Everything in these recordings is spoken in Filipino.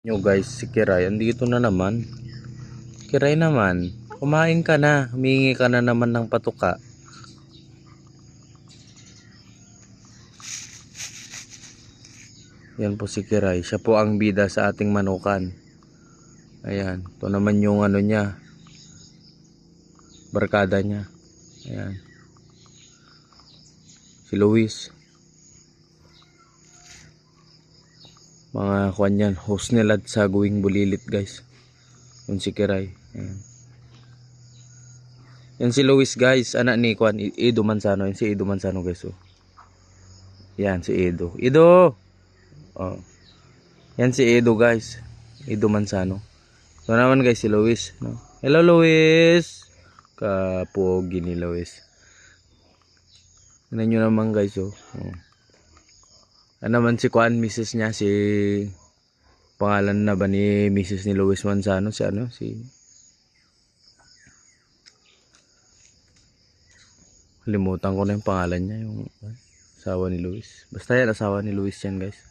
Nyo guys, si Kiray, andito na naman. Kiray naman, kumain ka na, humingi ka na naman ng patuka. Yan po si Kiray, siya po ang bida sa ating manukan. Ayan, ito naman yung ano niya, barkada niya. Ayan, si Luis. Mga kwan yan, host nila sa Guwing Bulilit guys. Yun si Kiray. Ayan. Yan si Luis guys, anak ni Kwan, Edo Manzano. Yan si Edo Manzano guys. Oh. Yan si Edo. Edo! Oh. Yan si Edo guys. Edo Manzano. Ito naman guys si Luis. No? Hello Luis! Kapogi ni Luis. Tignan nyo naman guys. Oh. Oh. Ano naman si Kwan, Mrs. niya, si... Pangalan na ba ni Mrs. ni Luis Manzano? Si ano? Limutan ko na yung pangalan niya, yung asawa ni Luis. Basta yan, asawa ni Luis yan guys.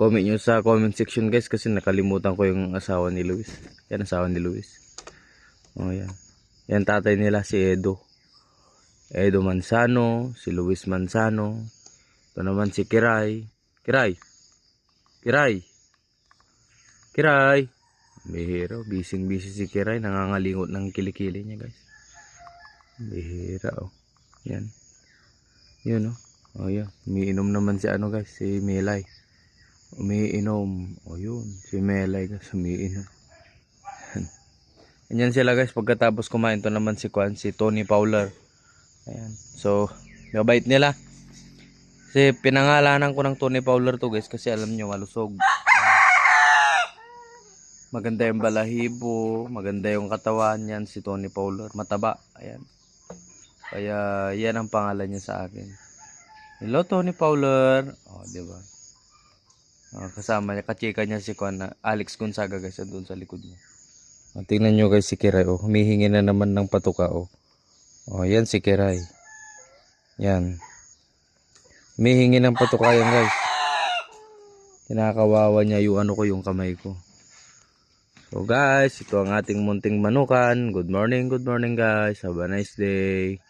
Comment nyo sa comment section guys kasi nakalimutan ko yung asawa ni Luis. Yan, asawa ni Luis. Oh yan. Yan tatay nila si Edo. Edo Manzano, si Luis Manzano. Ito naman si Kiray. Kiray! Kiray! Kiray! Bihira, busy si Kiray. Nangangalingot ng kilikili niya guys. Bihira oh. Yan. Yun oh. Oh yan. Umiinom naman si ano guys. Si Melay. Umiinom. Oh yun. Si Melay guys. Umiinom. Yan sila guys. Pagkatapos kumain to naman si Kwan. Si Tony Fowler. Ayan. So. Mabait nila. Kasi pinangalanan ko ng Tony Fowler to guys. Kasi alam nyo malusog. Maganda yung balahibo. Maganda yung katawan. Yan si Tony Fowler. Mataba. Ayan. Kaya yan ang pangalan niya sa akin. Hello Tony Fowler. Oh, di ba? Oh, kasama niya, kachika niya si Kwan, Alex Gonzaga guys, doon sa likod niya. Oh, tingnan niyo guys si Kiray oh, humihingi na naman ng patuka oh. Oh, yan si Kiray. Yan. Humihingi ng patuka yan guys. Kinakawawa niya yung ano ko, yung kamay ko. So guys, ito ang ating munting manukan. Good morning guys. Have a nice day.